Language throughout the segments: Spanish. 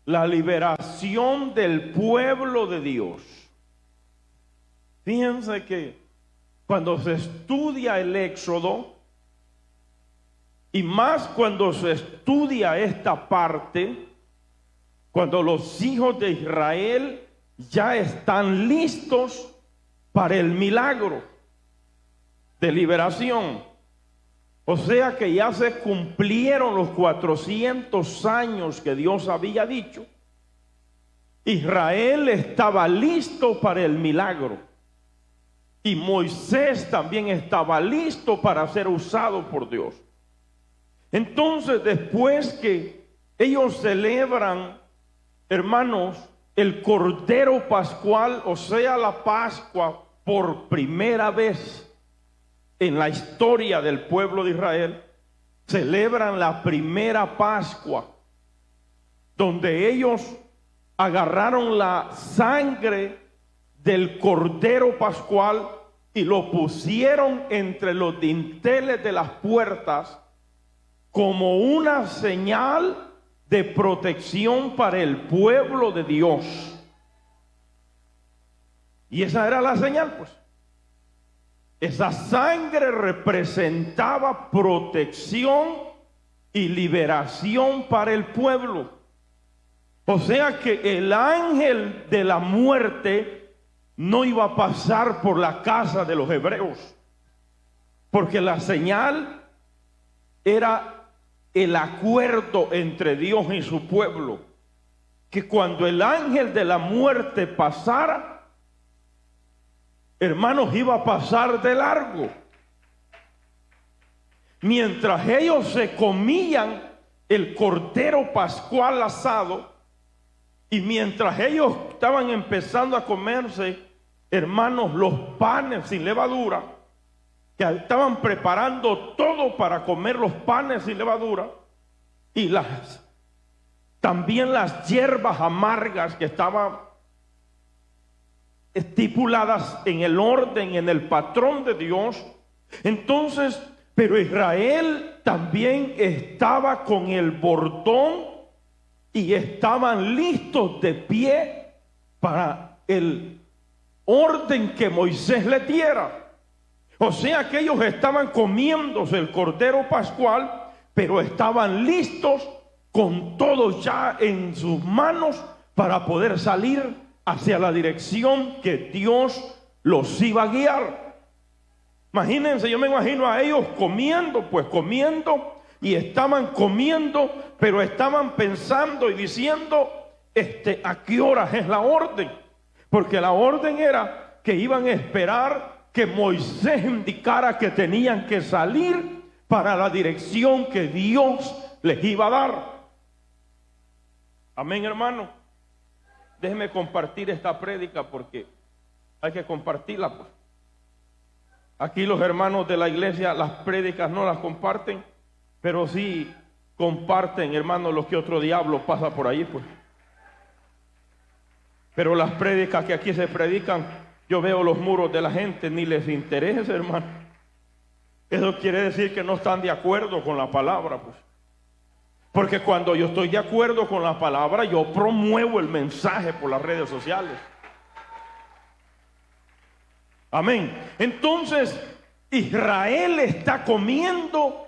la liberación del pueblo de Dios. Fíjense que cuando se estudia el Éxodo, y más cuando se estudia esta parte, cuando los hijos de Israel ya están listos para el milagro de liberación. O sea que ya se cumplieron los 400 años que Dios había dicho. Israel estaba listo para el milagro. Y Moisés también estaba listo para ser usado por Dios. Entonces, después que ellos celebran, hermanos, el Cordero Pascual, o sea, la Pascua, por primera vez en la historia del pueblo de Israel, celebran la primera Pascua, donde ellos agarraron la sangre del Cordero Pascual y lo pusieron entre los dinteles de las puertas como una señal de protección para el pueblo de Dios. Y esa era la señal, pues. Esa sangre representaba protección y liberación para el pueblo. O sea que el ángel de la muerte no iba a pasar por la casa de los hebreos, porque la señal era el acuerdo entre Dios y su pueblo, que cuando el ángel de la muerte pasara, hermanos, iba a pasar de largo. Mientras ellos se comían el Cordero Pascual asado, y mientras ellos estaban empezando a comerse, hermanos, los panes sin levadura, que estaban preparando todo para comer los panes sin levadura, y también las hierbas amargas que estaban estipuladas en el orden, en el patrón de Dios. Entonces, pero Israel también estaba con el bordón y estaban listos de pie para el orden que Moisés le diera. O sea que ellos estaban comiéndose el Cordero Pascual, pero estaban listos con todo ya en sus manos para poder salir hacia la dirección que Dios los iba a guiar. Imagínense, yo me imagino a ellos comiendo, y estaban comiendo, pero estaban pensando y diciendo, ¿a qué horas es la orden? Porque la orden era que iban a esperar que Moisés indicara que tenían que salir para la dirección que Dios les iba a dar. Amén, hermano. Déjeme compartir esta prédica porque hay que compartirla, pues. Aquí los hermanos de la iglesia las prédicas no las comparten, pero sí comparten, hermanos, lo que otro diablo pasa por ahí, pues. Pero las prédicas que aquí se predican, yo veo los muros de la gente, ni les interesa, hermano. Eso quiere decir que no están de acuerdo con la palabra, pues. Porque cuando yo estoy de acuerdo con la palabra, yo promuevo el mensaje por las redes sociales. Amén. Entonces, Israel está comiendo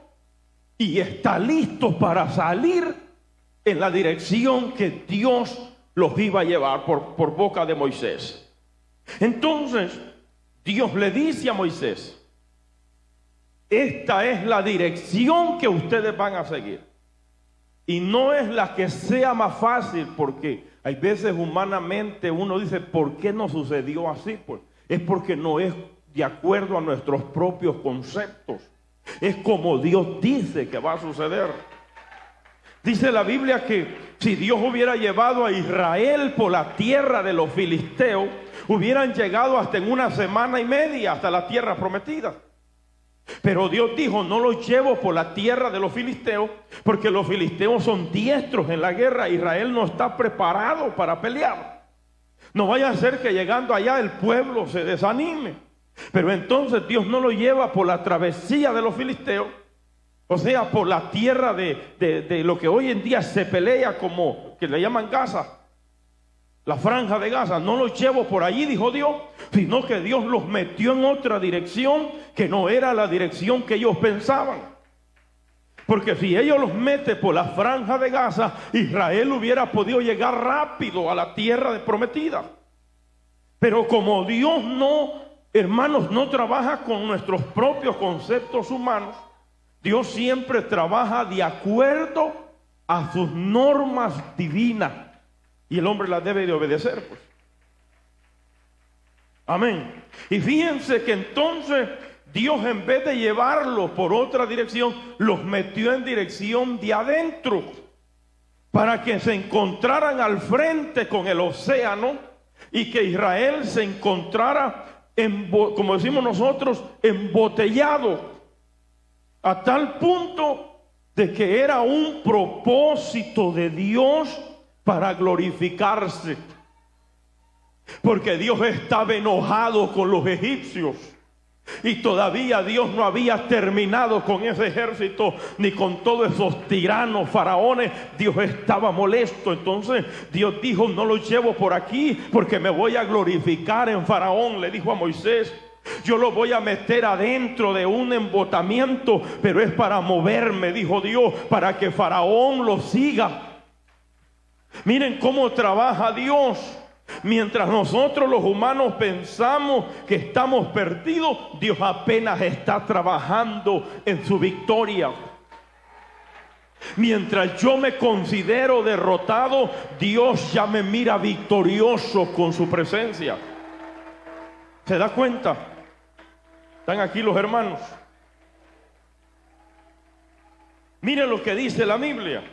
y está listo para salir en la dirección que Dios los iba a llevar por boca de Moisés. Entonces, Dios le dice a Moisés, esta es la dirección que ustedes van a seguir. Y no es la que sea más fácil, porque hay veces humanamente uno dice, ¿por qué no sucedió así? Pues es porque no es de acuerdo a nuestros propios conceptos. Es como Dios dice que va a suceder. Dice la Biblia que si Dios hubiera llevado a Israel por la tierra de los filisteos, hubieran llegado hasta en 1 semana y media hasta la tierra prometida. Pero Dios dijo, no los llevo por la tierra de los filisteos, porque los filisteos son diestros en la guerra. Israel no está preparado para pelear. No vaya a ser que llegando allá el pueblo se desanime. Pero entonces Dios no lo lleva por la travesía de los filisteos, O sea, por la tierra de lo que hoy en día se pelea como, que le llaman Gaza, la franja de Gaza. No los llevo por allí, dijo Dios, sino que Dios los metió en otra dirección que no era la dirección que ellos pensaban. Porque si ellos los mete por la franja de Gaza, Israel hubiera podido llegar rápido a la tierra prometida. Pero como Dios no, hermanos, no trabaja con nuestros propios conceptos humanos, Dios siempre trabaja de acuerdo a sus normas divinas. Y el hombre las debe de obedecer, pues. Amén. Y fíjense que entonces Dios, en vez de llevarlos por otra dirección, los metió en dirección de adentro, para que se encontraran al frente con el océano y que Israel se encontrara, como decimos nosotros, embotellado, a tal punto de que era un propósito de Dios para glorificarse. Porque Dios estaba enojado con los egipcios. Y todavía Dios no había terminado con ese ejército, ni con todos esos tiranos, faraones. Dios estaba molesto. Entonces Dios dijo: no los llevo por aquí, porque me voy a glorificar en Faraón. Le dijo a Moisés: yo lo voy a meter adentro de un embotamiento, pero es para moverme, dijo Dios, para que Faraón lo siga. Miren cómo trabaja Dios. Mientras nosotros los humanos pensamos que estamos perdidos, Dios apenas está trabajando en su victoria. Mientras yo me considero derrotado, Dios ya me mira victorioso con su presencia. ¿Se da cuenta? ¿Están aquí los hermanos? Miren lo que dice la Biblia.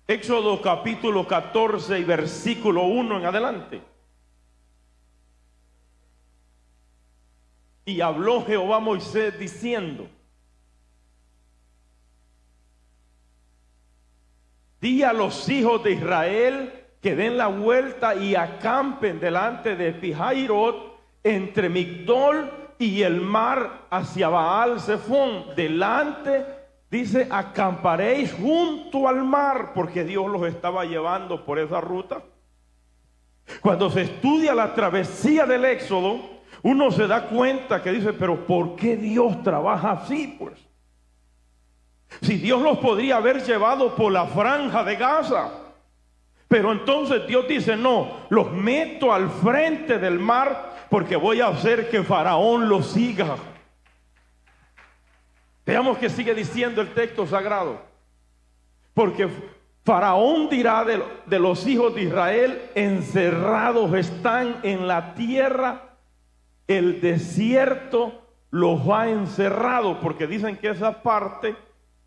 Éxodo capítulo 14 y versículo 1 en adelante. Y habló Jehová a Moisés diciendo: di a los hijos de Israel que den la vuelta y acampen delante de Pihairot, entre Migdol y el mar, hacia Baal Zephón. Delante, dice, acamparéis junto al mar, porque Dios los estaba llevando por esa ruta. Cuando se estudia la travesía del Éxodo, uno se da cuenta que dice: pero ¿por qué Dios trabaja así? Pues si Dios los podría haber llevado por la franja de Gaza, pero entonces Dios dice: no, los meto al frente del mar, porque voy a hacer que Faraón los siga. Veamos que sigue diciendo el texto sagrado. Porque Faraón dirá de los hijos de Israel: encerrados están en la tierra, el desierto los ha encerrado. Porque dicen que esa parte,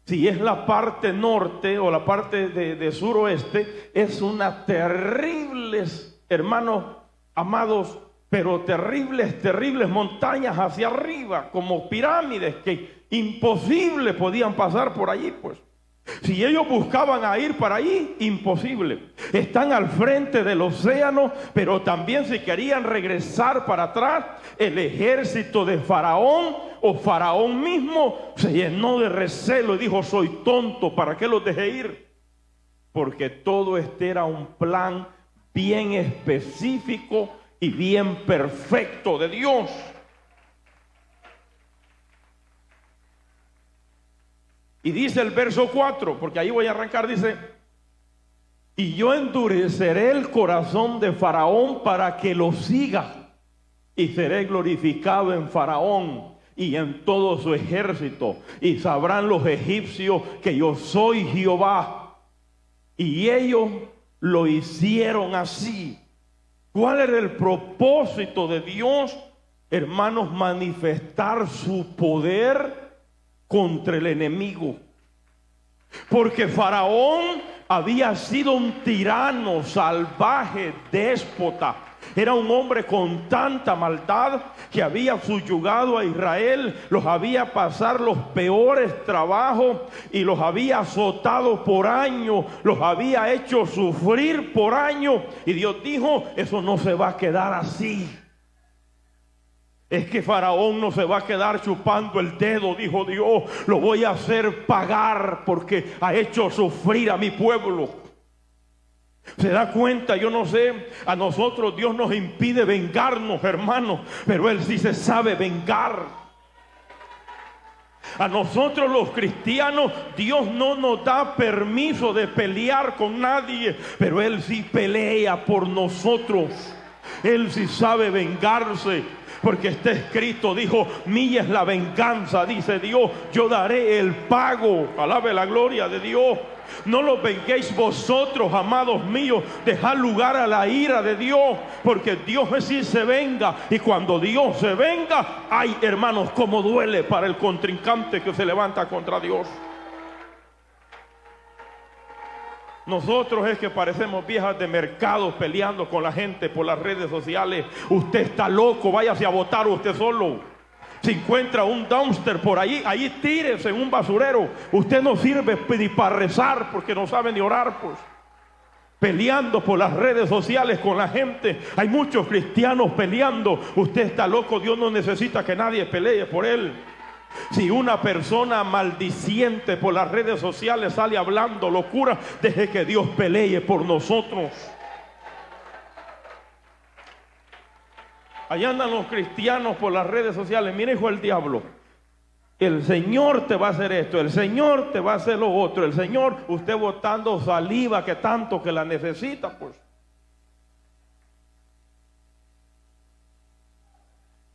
si es la parte norte o la parte de suroeste, es una terribles, hermanos amados, pero terribles montañas hacia arriba, como pirámides, que imposible podían pasar por allí, pues. Si ellos buscaban a ir para allí, imposible. Están al frente del océano, pero también si querían regresar para atrás, el ejército de Faraón o Faraón mismo se llenó de recelo y dijo: soy tonto, ¿para qué los dejé ir? Porque todo este era un plan bien específico y bien perfecto de Dios. Y dice el verso 4, porque ahí voy a arrancar, dice: y yo endureceré el corazón de Faraón para que lo siga, y seré glorificado en Faraón y en todo su ejército, y sabrán los egipcios que yo soy Jehová. Y ellos lo hicieron así. ¿Cuál era el propósito de Dios, hermanos? Manifestar su poder contra el enemigo. Porque Faraón había sido un tirano, salvaje, déspota. Era un hombre con tanta maldad que había subyugado a Israel, los había pasado los peores trabajos y los había azotado por años, los había hecho sufrir por años. Y Dios dijo: eso no se va a quedar así. Es que Faraón no se va a quedar chupando el dedo, dijo Dios. Lo voy a hacer pagar porque ha hecho sufrir a mi pueblo. ¿Se da cuenta? Yo no sé, a nosotros Dios nos impide vengarnos, hermanos, pero Él sí se sabe vengar. A nosotros los cristianos Dios no nos da permiso de pelear con nadie, pero Él sí pelea por nosotros. Él sí sabe vengarse, porque está escrito, dijo, mía es la venganza, dice Dios, yo daré el pago. Alabe la gloria de Dios. No los venguéis vosotros, amados míos. Dejad lugar a la ira de Dios, porque Dios sí se venga. Y cuando Dios se venga, ay, hermanos, cómo duele para el contrincante que se levanta contra Dios. Nosotros es que parecemos viejas de mercado peleando con la gente por las redes sociales. Usted está loco, váyase a votar usted solo. Si encuentra un dumpster por ahí tírese en un basurero. Usted no sirve ni para rezar porque no sabe ni orar, pues. Peleando por las redes sociales con la gente. Hay muchos cristianos peleando. Usted está loco, Dios no necesita que nadie pelee por él. Si una persona maldiciente por las redes sociales sale hablando locura, deje que Dios pelee por nosotros. Allá andan los cristianos por las redes sociales. Mire, hijo del diablo, el Señor te va a hacer esto, el Señor te va a hacer lo otro, el Señor, usted botando saliva que tanto que la necesita, pues.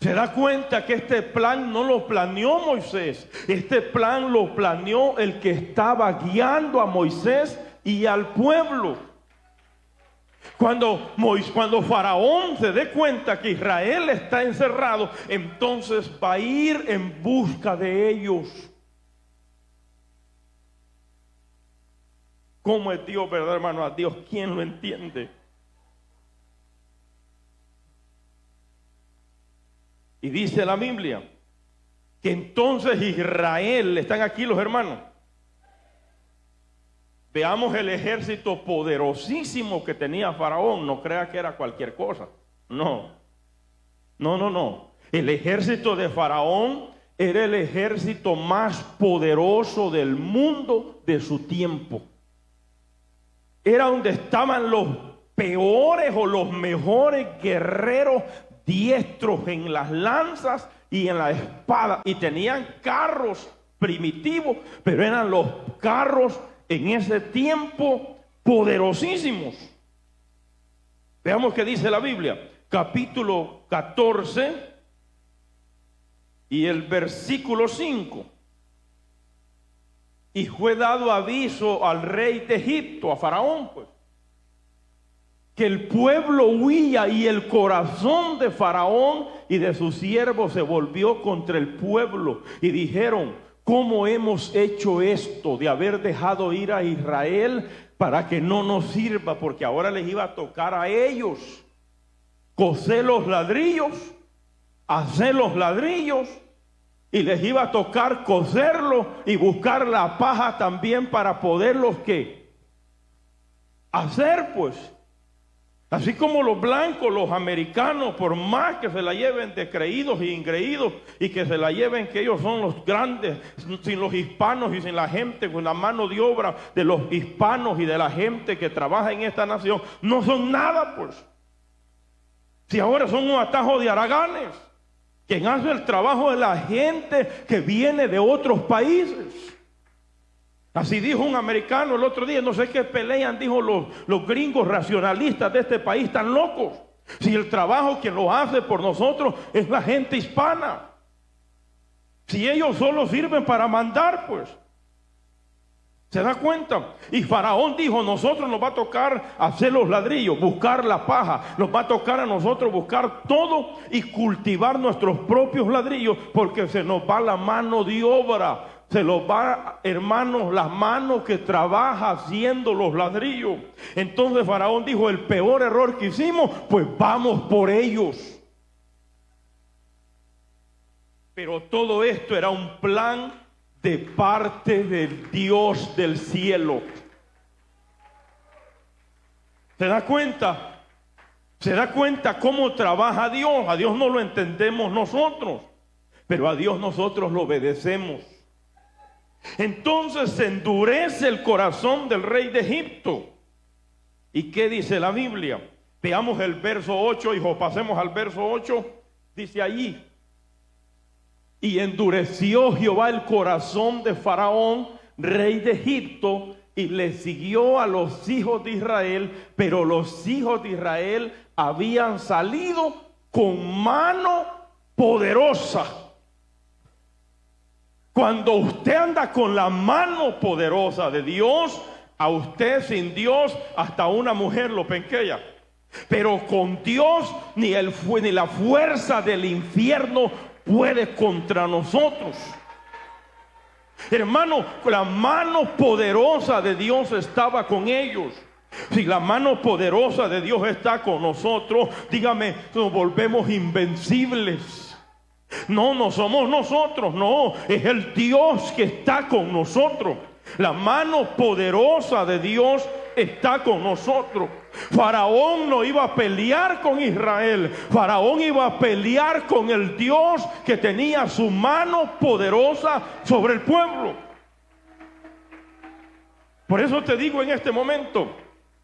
Se da cuenta que este plan no lo planeó Moisés. Este plan lo planeó el que estaba guiando a Moisés y al pueblo. Cuando Faraón se dé cuenta que Israel está encerrado, entonces va a ir en busca de ellos. ¿Cómo es Dios, verdad, hermano? A Dios, ¿quién lo entiende? Y dice la Biblia que entonces Israel, están aquí los hermanos. Veamos el ejército poderosísimo que tenía Faraón. No crea que era cualquier cosa. No. El ejército de Faraón era el ejército más poderoso del mundo de su tiempo. Era donde estaban los peores o los mejores guerreros diestros en las lanzas y en la espada. Y tenían carros primitivos, pero eran los carros en ese tiempo poderosísimos. Veamos qué dice la Biblia, capítulo 14 y el versículo 5. Y fue dado aviso al rey de Egipto, a Faraón, pues, que el pueblo huía, y el corazón de Faraón y de sus siervos se volvió contra el pueblo, y dijeron: ¿cómo hemos hecho esto de haber dejado ir a Israel para que no nos sirva? Porque ahora les iba a tocar a ellos coser los ladrillos, hacer los ladrillos, y les iba a tocar coserlos y buscar la paja también para poderlos ¿qué? Hacer, pues. Así como los blancos, los americanos, por más que se la lleven de creídos e ingreídos, y que se la lleven que ellos son los grandes, sin los hispanos y sin la gente, con la mano de obra de los hispanos y de la gente que trabaja en esta nación, no son nada, pues. Si ahora son un atajo de haraganes, quien hace el trabajo de la gente que viene de otros países. Así dijo un americano el otro día, no sé qué pelean, dijo los gringos racionalistas de este país, tan locos. Si el trabajo quien lo hace por nosotros es la gente hispana. Si ellos solo sirven para mandar, pues. ¿Se da cuenta? Y Faraón dijo: nosotros nos va a tocar hacer los ladrillos, buscar la paja, nos va a tocar a nosotros buscar todo y cultivar nuestros propios ladrillos, porque se nos va la mano de obra. Se los va, hermanos, las manos que trabaja haciendo los ladrillos. Entonces Faraón dijo: el peor error que hicimos, pues vamos por ellos. Pero todo esto era un plan de parte del Dios del cielo. ¿Se da cuenta? ¿Se da cuenta cómo trabaja Dios? A Dios no lo entendemos nosotros, pero a Dios nosotros lo obedecemos. Entonces se endurece el corazón del rey de Egipto. ¿Y qué dice la Biblia? Veamos el verso 8, hijo, pasemos al verso 8. Dice allí: y endureció Jehová el corazón de Faraón, rey de Egipto, y le siguió a los hijos de Israel, pero los hijos de Israel habían salido con mano poderosa. Cuando usted anda con la mano poderosa de Dios, a usted sin Dios hasta una mujer lo penquea. Pero con Dios ni la fuerza del infierno puede contra nosotros. Hermano, la mano poderosa de Dios estaba con ellos. Si la mano poderosa de Dios está con nosotros, dígame, nos volvemos invencibles. No, no somos nosotros, no, es el Dios que está con nosotros. La mano poderosa de Dios está con nosotros. Faraón no iba a pelear con Israel. Faraón iba a pelear con el Dios que tenía su mano poderosa sobre el pueblo. Por eso te digo en este momento,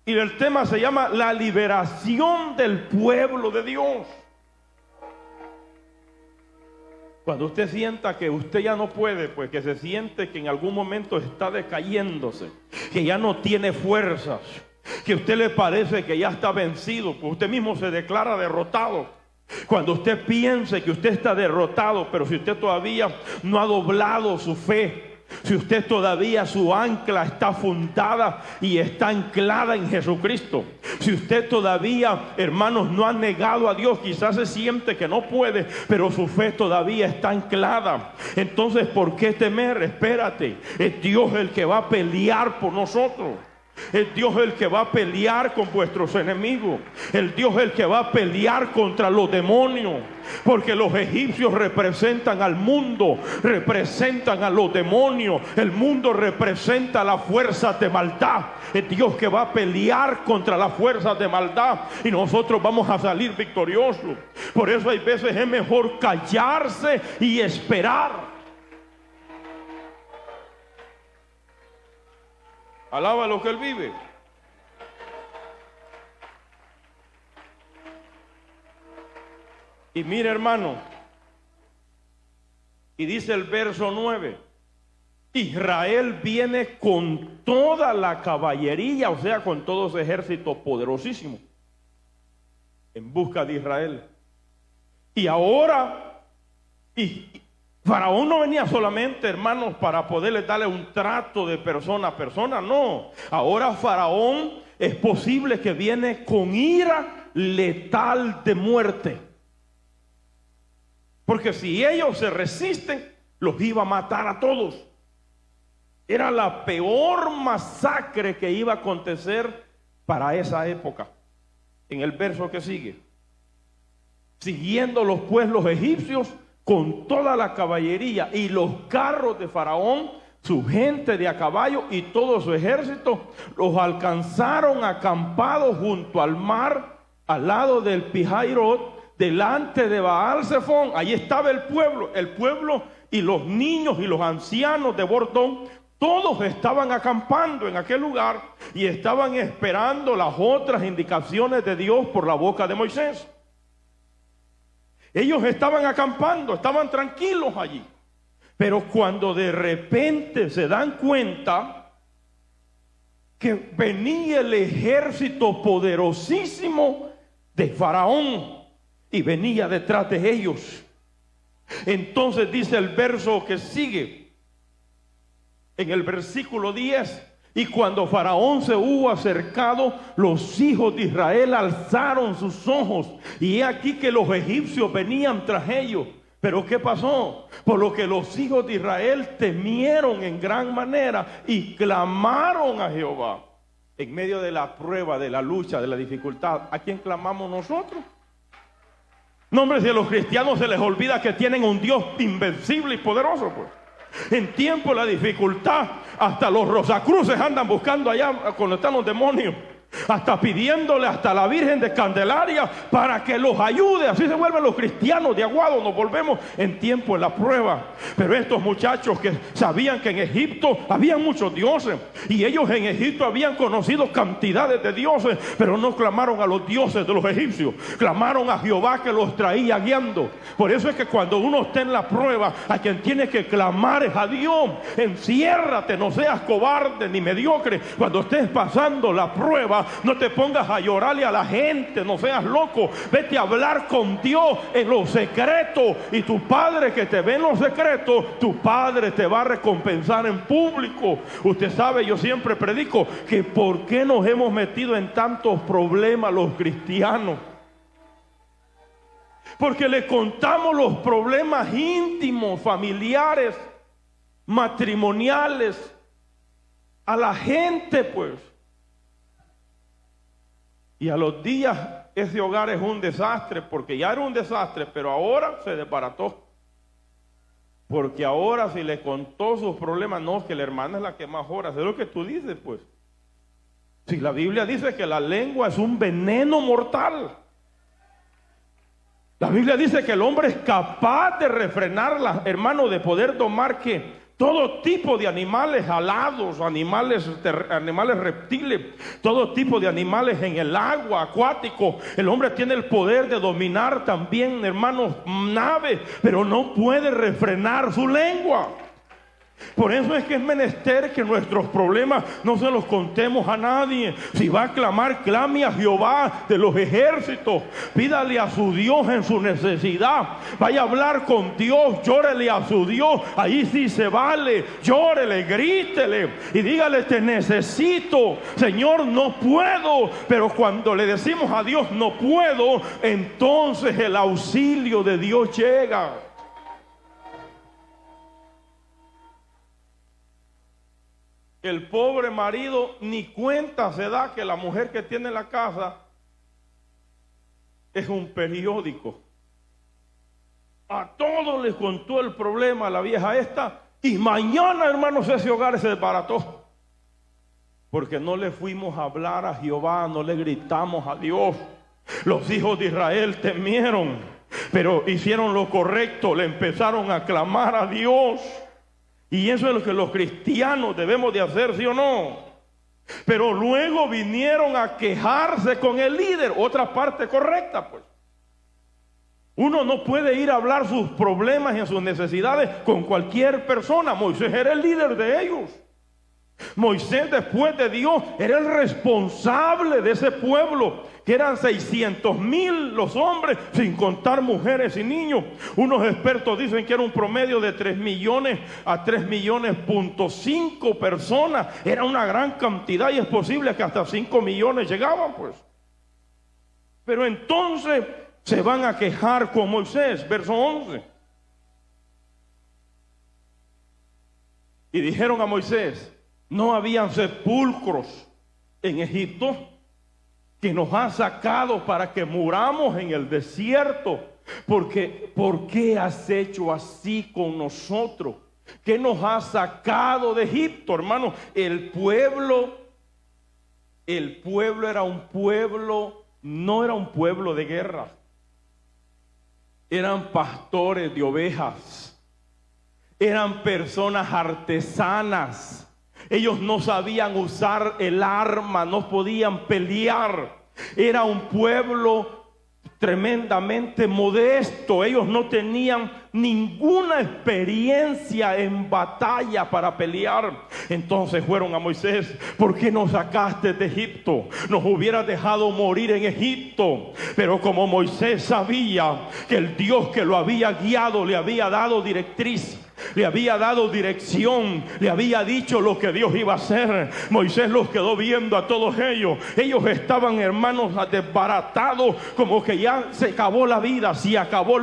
y el tema se llama la liberación del pueblo de Dios. Cuando usted sienta que usted ya no puede, pues que se siente que en algún momento está decayéndose, que ya no tiene fuerzas, que a usted le parece que ya está vencido, pues usted mismo se declara derrotado. Cuando usted piense que usted está derrotado, pero si usted todavía no ha doblado su fe, si usted todavía su ancla está fundada y está anclada en Jesucristo, si usted todavía, hermanos, no ha negado a Dios, quizás se siente que no puede, pero su fe todavía está anclada. Entonces, ¿por qué temer? Espérate, es Dios el que va a pelear por nosotros. Es Dios el que va a pelear con vuestros enemigos. El Dios el que va a pelear contra los demonios. Porque los egipcios representan al mundo, representan a los demonios. El mundo representa la fuerza de maldad. Es Dios que va a pelear contra las fuerzas de maldad, y nosotros vamos a salir victoriosos. Por eso hay veces es mejor callarse y esperar. Alaba lo que Él vive. Y mire, hermano, y dice el verso 9: Israel viene con toda la caballería, o sea, con todo ese ejército poderosísimo, en busca de Israel. Y ahora, Faraón no venía solamente, hermanos, para poderle darle un trato de persona a persona, no. Ahora Faraón es posible que viene con ira letal de muerte. Porque si ellos se resisten, los iba a matar a todos. Era la peor masacre que iba a acontecer para esa época. En el verso que sigue: siguiendo los pueblos egipcios con toda la caballería y los carros de Faraón, su gente de a caballo y todo su ejército, los alcanzaron acampados junto al mar, al lado del Pihairot, delante de Baal-Zephón. Allí estaba el pueblo y los niños y los ancianos de Bordón, todos estaban acampando en aquel lugar y estaban esperando las otras indicaciones de Dios por la boca de Moisés. Ellos estaban acampando, estaban tranquilos allí. Pero cuando de repente se dan cuenta que venía el ejército poderosísimo de Faraón y venía detrás de ellos, entonces dice el verso que sigue, en el versículo 10: y cuando Faraón se hubo acercado, los hijos de Israel alzaron sus ojos, y he aquí que los egipcios venían tras ellos. Pero ¿qué pasó? Por lo que los hijos de Israel temieron en gran manera y clamaron a Jehová. En medio de la prueba, de la lucha, de la dificultad, ¿a quién clamamos nosotros? No, hombre, si a los cristianos se les olvida que tienen un Dios invencible y poderoso, pues. En tiempo de la dificultad, hasta los rosacruces andan buscando allá cuando están los demonios. hasta pidiéndole hasta la Virgen de Candelaria para que los ayude. Así se vuelven los cristianos de aguado, nos volvemos en tiempo de la prueba. Pero estos muchachos que sabían que en Egipto había muchos dioses, y ellos en Egipto habían conocido cantidades de dioses, pero no clamaron a los dioses de los egipcios, clamaron a Jehová que los traía guiando. Por eso es que cuando uno está en la prueba, a quien tiene que clamar es a Dios. Enciérrate, no seas cobarde ni mediocre. Cuando estés pasando la prueba, no te pongas a llorarle a la gente, no seas loco. Vete a hablar con Dios en lo secreto, y tu Padre que te ve en lo secreto, tu Padre te va a recompensar en público. Usted sabe, yo siempre predico que por qué nos hemos metido en tantos problemas los cristianos. Porque le contamos los problemas íntimos, familiares, matrimoniales a la gente, pues. Y a los días ese hogar es un desastre, porque ya era un desastre, pero ahora se desbarató. Porque ahora si le contó sus problemas, no, que la hermana es la que más ora. Es lo que tú dices, pues. Si la Biblia dice que la lengua es un veneno mortal. La Biblia dice que el hombre es capaz de refrenarla, hermano, de poder domar que todo tipo de animales alados, animales reptiles, todo tipo de animales en el agua, acuático. El hombre tiene el poder de dominar también, hermanos, naves, pero no puede refrenar su lengua. Por eso es que es menester que nuestros problemas no se los contemos a nadie. Si va a clamar, clame a Jehová de los ejércitos. Pídale a su Dios en su necesidad. Vaya a hablar con Dios, llórele a su Dios. Ahí sí se vale. Llórele, grítele y dígale: te necesito, Señor, no puedo. Pero cuando le decimos a Dios no puedo, entonces el auxilio de Dios llega. El pobre marido ni cuenta se da que la mujer que tiene en la casa es un periódico. A todos les contó el problema a la vieja esta, y mañana, hermanos, ese hogar se desbarató. Porque no le fuimos a hablar a Jehová, no le gritamos a Dios. Los hijos de Israel temieron, pero hicieron lo correcto, le empezaron a clamar a Dios. Y eso es lo que los cristianos debemos de hacer, ¿sí o no? Pero luego vinieron a quejarse con el líder. Otra parte correcta, pues. Uno no puede ir a hablar sus problemas y sus necesidades con cualquier persona. Moisés era el líder de ellos. Moisés, después de Dios, era el responsable de ese pueblo, que eran 600,000 los hombres, sin contar mujeres y niños. Unos expertos dicen que era un promedio de 3 millones a 3 millones.5 personas. Era una gran cantidad, y es posible que hasta 5 millones llegaban, pues. Pero entonces se van a quejar con Moisés, verso 11. Y dijeron a Moisés: no habían sepulcros en Egipto, que nos ha sacado para que muramos en el desierto. Porque, ¿por qué has hecho así con nosotros? ¿Qué nos ha sacado de Egipto, hermano? El pueblo era un pueblo, no era un pueblo de guerra. Eran pastores de ovejas. Eran personas artesanas. Ellos no sabían usar el arma, no podían pelear. Era un pueblo tremendamente modesto. Ellos no tenían ninguna experiencia en batalla para pelear. Entonces fueron a Moisés: ¿por qué nos sacaste de Egipto? Nos hubieras dejado morir en Egipto. Pero como Moisés sabía que el Dios que lo había guiado le había dado directriz, le había dado dirección, le había dicho lo que Dios iba a hacer, Moisés los quedó viendo a todos ellos. Ellos estaban, hermanos, desbaratados, como que ya se acabó la vida, se acabó,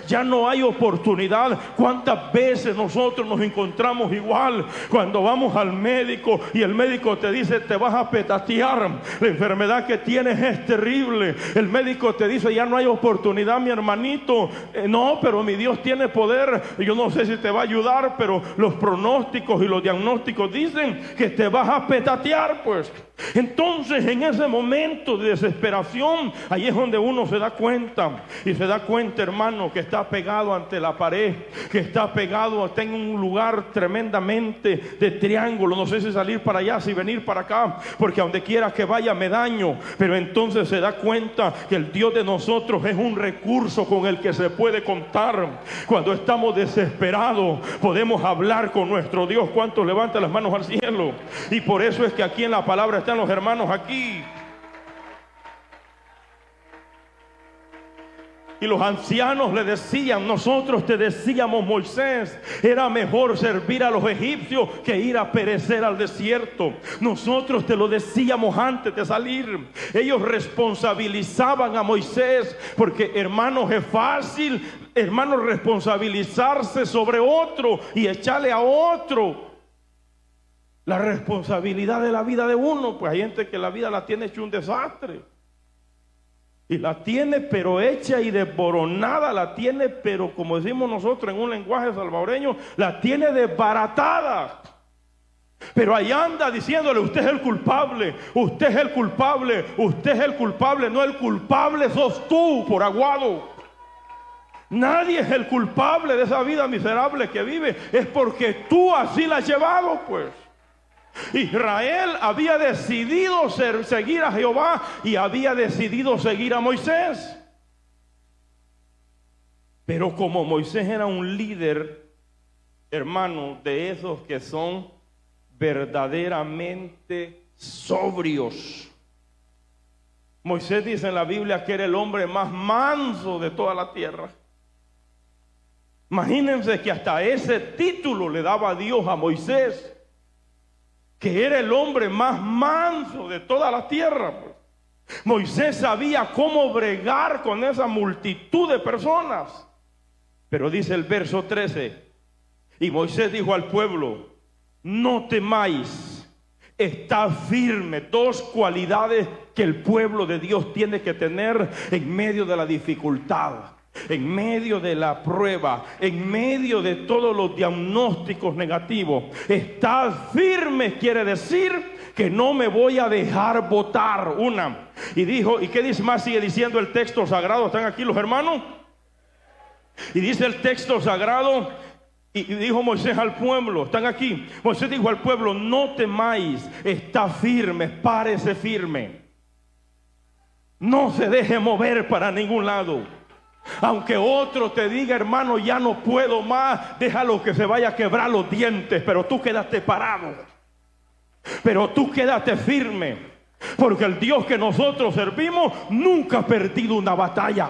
ya no hay oportunidad. ¿Cuántas veces nosotros nos encontramos igual cuando vamos al médico y el médico te dice: te vas a petatear, la enfermedad que tienes es terrible? El médico te dice: ya no hay oportunidad, mi hermanito. No, pero mi Dios tiene poder. Yo no sé si te va a ayudar, pero los pronósticos y los diagnósticos dicen que te vas a petatear, pues. Entonces, en ese momento de desesperación, ahí es donde uno se da cuenta. Y se da cuenta, hermano, que está pegado ante la pared, que está pegado, está en un lugar tremendamente de triángulo. No sé si salir para allá, si venir para acá, porque a donde quiera que vaya me daño. Pero entonces se da cuenta que el Dios de nosotros es un recurso con el que se puede contar. Cuando estamos desesperados, podemos hablar con nuestro Dios. ¿Cuántos levantan las manos al cielo? Y por eso es que aquí en la palabra están los hermanos aquí. Y los ancianos le decían: nosotros te decíamos, Moisés, era mejor servir a los egipcios que ir a perecer al desierto. Nosotros te lo decíamos antes de salir. Ellos responsabilizaban a Moisés, porque, hermanos, es fácil, hermanos, responsabilizarse sobre otro y echarle a otro la responsabilidad de la vida de uno. Pues hay gente que la vida la tiene hecho un desastre. Y la tiene pero hecha y desboronada, la tiene pero, como decimos nosotros en un lenguaje salvadoreño, la tiene desbaratada. Pero ahí anda diciéndole: usted es el culpable, usted es el culpable, usted es el culpable. No, el culpable sos tú, por aguado. Nadie es el culpable de esa vida miserable que vive, es porque tú así la has llevado, pues. Israel había decidido seguir a Jehová y había decidido seguir a Moisés. Pero como Moisés era un líder, hermano, de esos que son verdaderamente sobrios. Moisés dice en la Biblia que era el hombre más manso de toda la tierra. Imagínense que hasta ese título le daba Dios a Moisés, que era el hombre más manso de toda la tierra. Moisés sabía cómo bregar con esa multitud de personas. Pero dice el verso 13: y Moisés dijo al pueblo: no temáis, está firme. Dos cualidades que el pueblo de Dios tiene que tener en medio de la dificultad, en medio de la prueba, en medio de todos los diagnósticos negativos. Estar firme quiere decir que no me voy a dejar botar. Una. Y dijo, ¿y qué dice más? Sigue diciendo el texto sagrado. ¿Están aquí los hermanos? Y dice el texto sagrado: y dijo Moisés al pueblo, están aquí. Moisés dijo al pueblo: no temáis, está firme, párese firme. No se deje mover para ningún lado. Aunque otro te diga: hermano, ya no puedo más, déjalo que se vaya a quebrar los dientes, pero tú quédate parado, pero tú quédate firme, porque el Dios que nosotros servimos nunca ha perdido una batalla.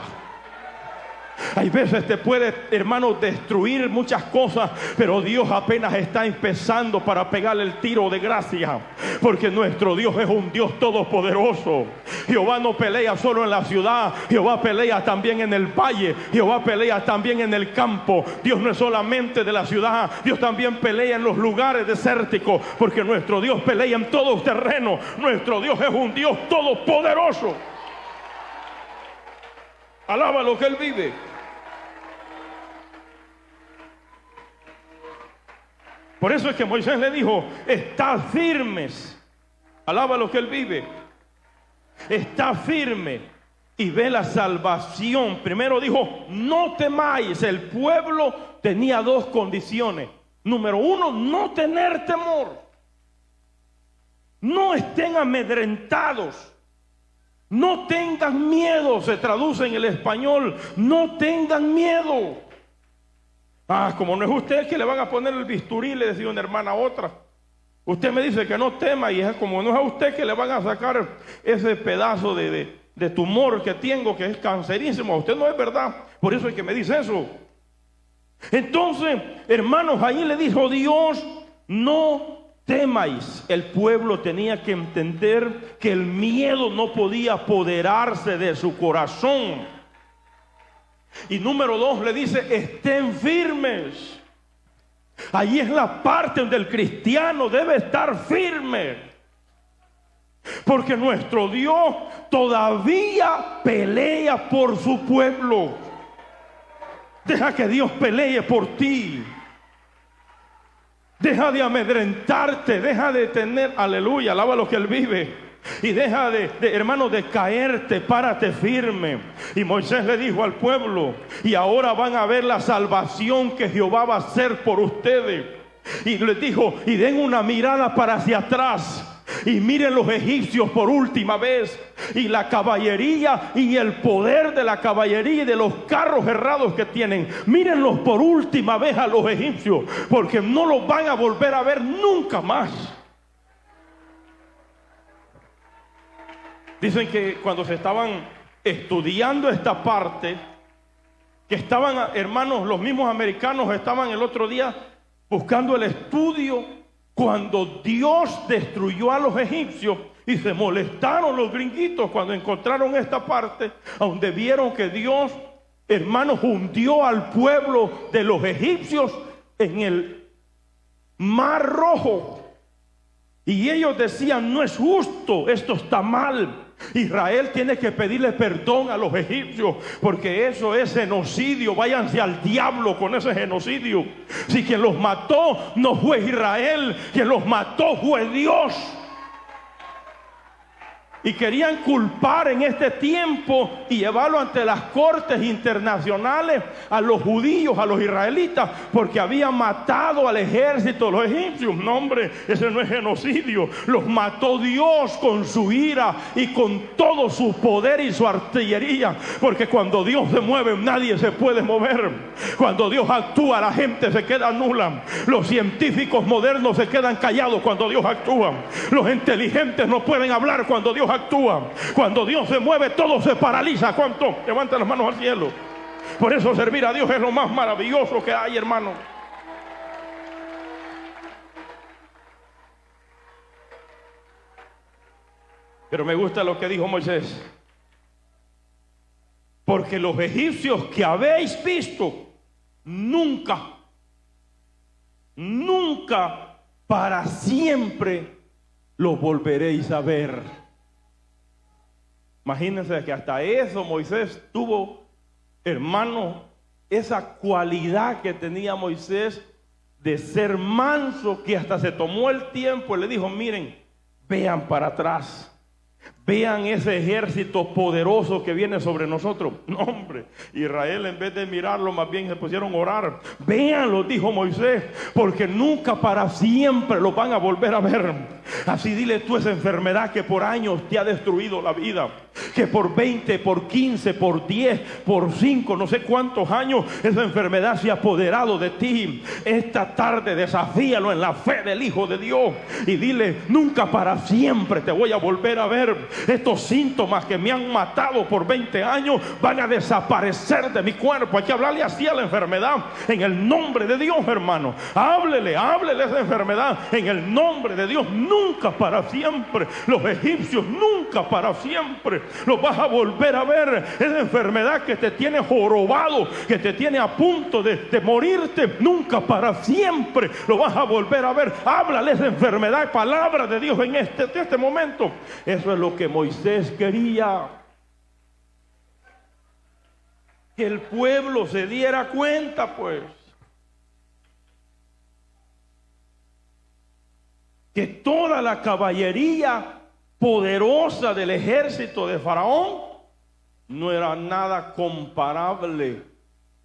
Hay veces te puede, hermano, destruir muchas cosas, pero Dios apenas está empezando para pegarle el tiro de gracia, porque nuestro Dios es un Dios todopoderoso. Jehová no pelea solo en la ciudad, Jehová pelea también en el valle, Jehová pelea también en el campo. Dios no es solamente de la ciudad, Dios también pelea en los lugares desérticos, porque nuestro Dios pelea en todo terreno. Nuestro Dios es un Dios todopoderoso. Alaba lo que Él vive. Por eso es que Moisés le dijo: estad firmes. Alaba lo que Él vive. Está firme y ve la salvación. Primero dijo: no temáis. El pueblo tenía dos condiciones. Número uno, no tener temor. No estén amedrentados. No tengan miedo. Se traduce en el español: no tengan miedo. Como no es usted que le van a poner el bisturí, le decía una hermana a otra. Usted me dice que no tema, y es como no es a usted que le van a sacar ese pedazo de tumor que tengo, que es cancerísimo. A usted no es verdad. Por eso es que me dice eso. Entonces, hermanos, ahí le dijo Dios: no temáis. El pueblo tenía que entender que el miedo no podía apoderarse de su corazón. Y número dos, le dice: estén firmes. Ahí es la parte donde el cristiano debe estar firme, porque nuestro Dios todavía pelea por su pueblo. Deja que Dios pelee por ti. Deja de amedrentarte, deja de tener, aleluya, alaba lo que Él vive. Y deja hermano, de caerte, párate firme. Y Moisés le dijo al pueblo: y ahora van a ver la salvación que Jehová va a hacer por ustedes. Y les dijo: y den una mirada para hacia atrás y miren los egipcios por última vez, y la caballería y el poder de la caballería y de los carros herrados que tienen. Mírenlos por última vez a los egipcios, porque no los van a volver a ver nunca más. Dicen que cuando se estaban estudiando esta parte, que estaban, hermanos, los mismos americanos estaban el otro día buscando el estudio cuando Dios destruyó a los egipcios, y se molestaron los gringuitos cuando encontraron esta parte donde vieron que Dios, hermanos, hundió al pueblo de los egipcios en el Mar Rojo. Y ellos decían: no es justo, esto está mal. Israel tiene que pedirle perdón a los egipcios, porque eso es genocidio. Váyanse al diablo con ese genocidio. Si quien los mató no fue Israel, quien los mató fue Dios. Y querían culpar en este tiempo y llevarlo ante las cortes internacionales a los judíos, a los israelitas, porque habían matado al ejército de los egipcios. No, hombre, ese no es genocidio. Los mató Dios con su ira y con todo su poder y su artillería. Porque cuando Dios se mueve, nadie se puede mover. Cuando Dios actúa, la gente se queda nula. Los científicos modernos se quedan callados cuando Dios actúa. Los inteligentes no pueden hablar cuando Dios actúa. Cuando Dios se mueve, todo se paraliza. ¿Cuánto? Levanta las manos al cielo. Por eso servir a Dios es lo más maravilloso que hay, hermano. Pero me gusta lo que dijo Moisés: porque los egipcios que habéis visto, nunca para siempre los volveréis a ver. Imagínense que hasta eso Moisés tuvo, hermano, esa cualidad que tenía Moisés de ser manso, que hasta se tomó el tiempo y le dijo: miren, vean para atrás. Vean ese ejército poderoso que viene sobre nosotros. No, hombre, Israel, en vez de mirarlo, más bien se pusieron a orar. Véanlo, dijo Moisés, porque nunca para siempre los van a volver a ver. Así dile tú esa enfermedad que por años te ha destruido la vida, que por 20, por 15, por 10, por 5, no sé cuántos años esa enfermedad se ha apoderado de ti. Esta tarde desafíalo en la fe del Hijo de Dios y dile: nunca para siempre te voy a volver a ver. Estos síntomas que me han matado por 20 años van a desaparecer de mi cuerpo. Hay que hablarle así a la enfermedad en el nombre de Dios, hermano. Háblele a esa enfermedad en el nombre de Dios. Nunca para siempre. Los egipcios, nunca para siempre los vas a volver a ver. Esa enfermedad que te tiene jorobado, que te tiene a punto de morirte, nunca para siempre lo vas a volver a ver. Háblale a esa enfermedad, palabra de Dios en este momento. Eso es lo que Moisés quería, que el pueblo se diera cuenta, pues, que toda la caballería poderosa del ejército de Faraón no era nada comparable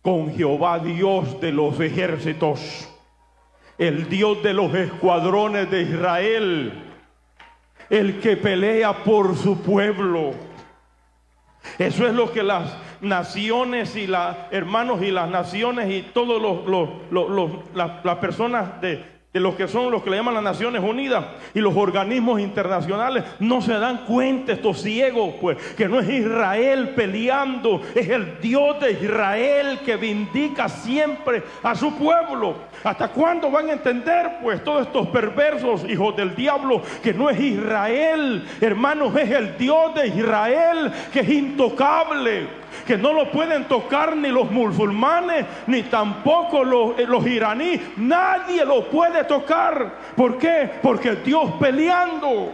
con Jehová, Dios de los ejércitos, el Dios de los escuadrones de Israel, el que pelea por su pueblo. Eso es lo que las naciones y hermanos, y las naciones y todos las personas de los que son los que le llaman las Naciones Unidas y los organismos internacionales no se dan cuenta, estos ciegos, pues, que no es Israel peleando, es el Dios de Israel que vindica siempre a su pueblo. ¿Hasta cuándo van a entender, pues, todos estos perversos hijos del diablo, que no es Israel, hermanos, es el Dios de Israel que es intocable, que no lo pueden tocar ni los musulmanes ni tampoco los iraníes? Nadie lo puede tocar. ¿Por qué? Porque Dios peleando.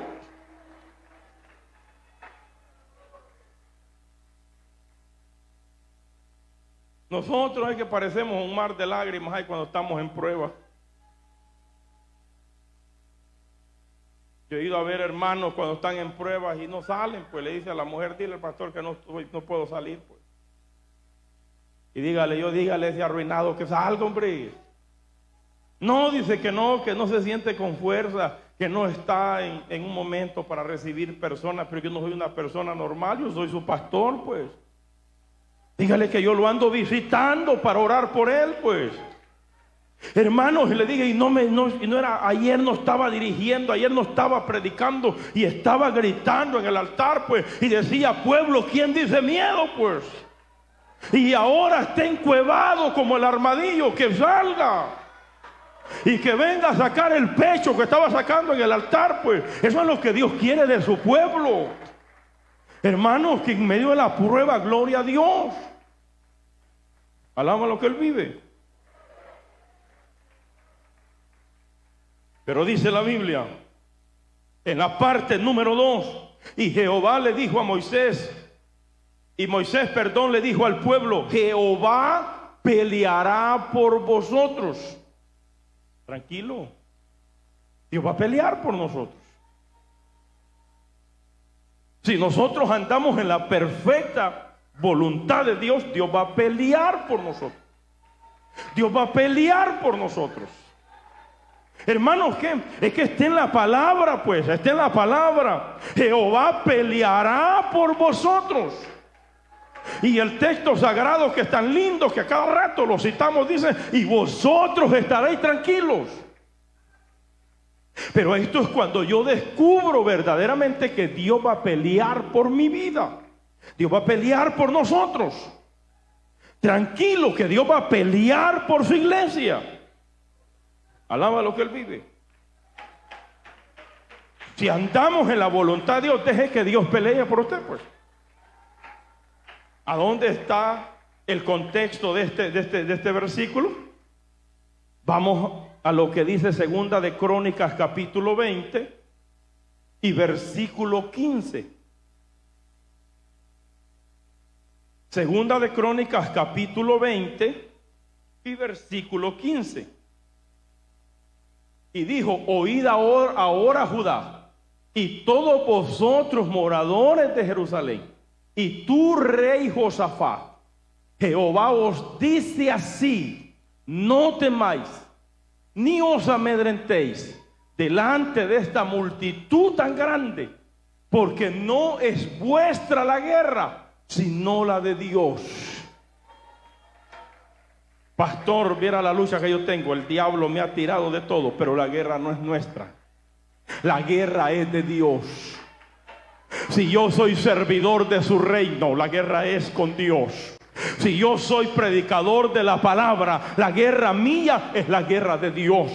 Nosotros es que parecemos un mar de lágrimas ahí cuando estamos en prueba. Yo he ido a ver hermanos cuando están en pruebas y no salen, pues le dice a la mujer, dile al pastor que no puedo salir, pues. Y dígale ese arruinado que salga, hombre. No, dice que no se siente con fuerza, que no está en un momento para recibir personas, pero yo no soy una persona normal, yo soy su pastor, pues. Dígale que yo lo ando visitando para orar por él, pues. Hermanos, y le dije, ayer no estaba dirigiendo, ayer no estaba predicando, y estaba gritando en el altar, pues, y decía, pueblo, ¿quién dice miedo, pues? Y ahora está encuevado como el armadillo, que salga. Y que venga a sacar el pecho que estaba sacando en el altar, pues. Eso es lo que Dios quiere de su pueblo. Hermanos, que en medio de la prueba, gloria a Dios. Alaba lo que Él vive. Pero dice la Biblia, en la parte número 2, y Jehová le dijo a Moisés, le dijo al pueblo, Jehová peleará por vosotros. Tranquilo, Dios va a pelear por nosotros. Si nosotros andamos en la perfecta voluntad de Dios, Dios va a pelear por nosotros. Dios va a pelear por nosotros. Hermanos, ¿qué? Es que está en la palabra, pues, está en la palabra. Jehová peleará por vosotros. Y el texto sagrado que es tan lindo, que a cada rato lo citamos, dice, y vosotros estaréis tranquilos. Pero esto es cuando yo descubro verdaderamente que Dios va a pelear por mi vida. Dios va a pelear por nosotros. Tranquilo, que Dios va a pelear por su iglesia. Alaba lo que Él vive. Si andamos en la voluntad de Dios, deje que Dios pelee por usted, pues. ¿A dónde está el contexto de este versículo? Vamos a lo que dice Segunda de Crónicas capítulo 20 y versículo 15. Segunda de Crónicas capítulo 20 y versículo 15. Y dijo, oíd ahora Judá y todos vosotros moradores de Jerusalén, y tú, rey Josafat, Jehová os dice así, no temáis, ni os amedrentéis delante de esta multitud tan grande, porque no es vuestra la guerra, sino la de Dios. Pastor, viera la lucha que yo tengo, el diablo me ha tirado de todo, pero la guerra no es nuestra, la guerra es de Dios. Si yo soy servidor de su reino, la guerra es con Dios. Si yo soy predicador de la palabra, la guerra mía es la guerra de Dios.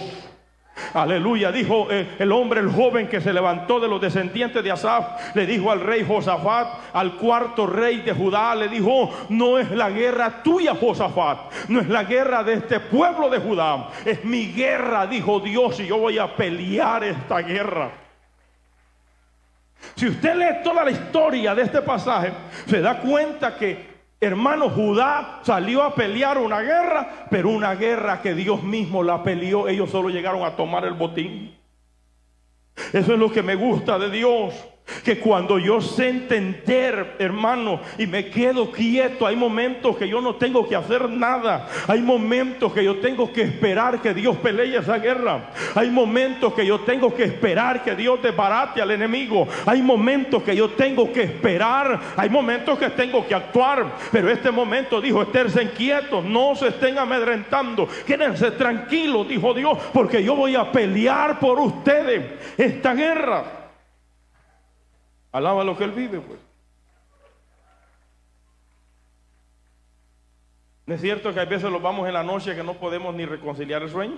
Aleluya. Dijo el joven que se levantó de los descendientes de Asaf, le dijo al rey Josafat, al cuarto rey de Judá, le dijo, no es la guerra tuya, Josafat, no es la guerra de este pueblo de Judá, es mi guerra, dijo Dios, y yo voy a pelear esta guerra. Si usted lee toda la historia de este pasaje, se da cuenta que, hermano, Judá salió a pelear una guerra, pero una guerra que Dios mismo la peleó. Ellos solo llegaron a tomar el botín. Eso es lo que me gusta de Dios, que cuando yo sé entender, hermano, y me quedo quieto, hay momentos que yo no tengo que hacer nada. Hay momentos que yo tengo que esperar que Dios pelee esa guerra. Hay momentos que yo tengo que esperar que Dios desbarate al enemigo. Hay momentos que yo tengo que esperar. Hay momentos que tengo que actuar. Pero este momento dijo, esténse quietos, no se estén amedrentando, quédense tranquilos, dijo Dios, porque yo voy a pelear por ustedes esta guerra. Alaba lo que Él vive, pues. ¿No es cierto que a veces los vamos en la noche que no podemos ni reconciliar el sueño?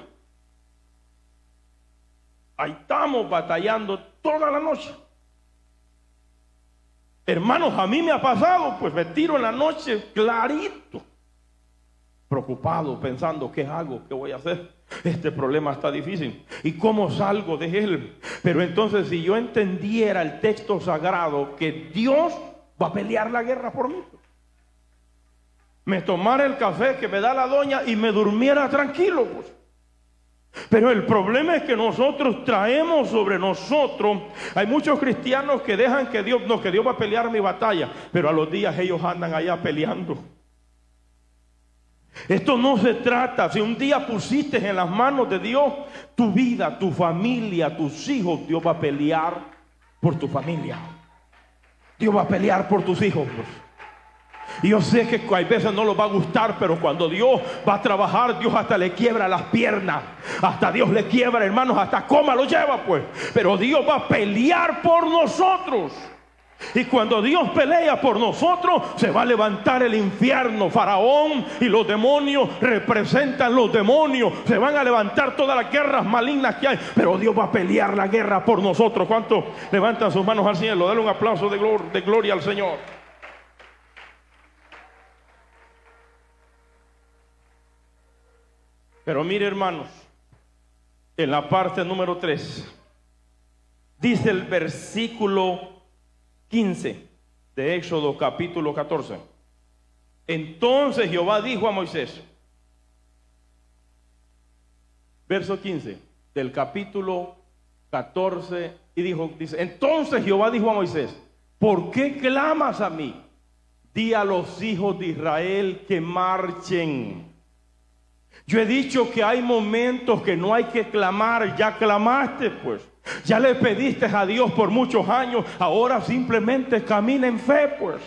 Ahí estamos batallando toda la noche. Hermanos, a mí me ha pasado, pues me tiro en la noche clarito, preocupado, pensando, ¿qué hago? ¿Qué voy a hacer? Este problema está difícil. ¿Y cómo salgo de él? Pero entonces, si yo entendiera el texto sagrado, que Dios va a pelear la guerra por mí, me tomara el café que me da la doña y me durmiera tranquilo, pues. Pero el problema es que nosotros traemos sobre nosotros, hay muchos cristianos que dejan que Dios va a pelear mi batalla, pero a los días ellos andan allá peleando. Esto no se trata, si un día pusiste en las manos de Dios tu vida, tu familia, tus hijos, Dios va a pelear por tu familia. Dios va a pelear por tus hijos. Y yo sé que hay veces no les va a gustar, pero cuando Dios va a trabajar, Dios hasta le quiebra las piernas. Hasta Dios le quiebra, hermanos, hasta coma lo lleva pues. Pero Dios va a pelear por nosotros. Y cuando Dios pelea por nosotros, se va a levantar el infierno. Faraón y los demonios representan los demonios. Se van a levantar todas las guerras malignas que hay, pero Dios va a pelear la guerra por nosotros. ¿Cuántos levantan sus manos al cielo? Dale un aplauso de gloria al Señor. Pero mire, hermanos, en la parte número 3 dice el versículo 15 de Éxodo capítulo 14. Entonces Jehová dijo a Moisés, verso 15 del capítulo 14, y dice, entonces Jehová dijo a Moisés, ¿por qué clamas a mí? Di a los hijos de Israel que marchen. Yo he dicho que hay momentos que no hay que clamar. Ya clamaste pues, ya le pediste a Dios por muchos años, ahora simplemente camina en fe pues.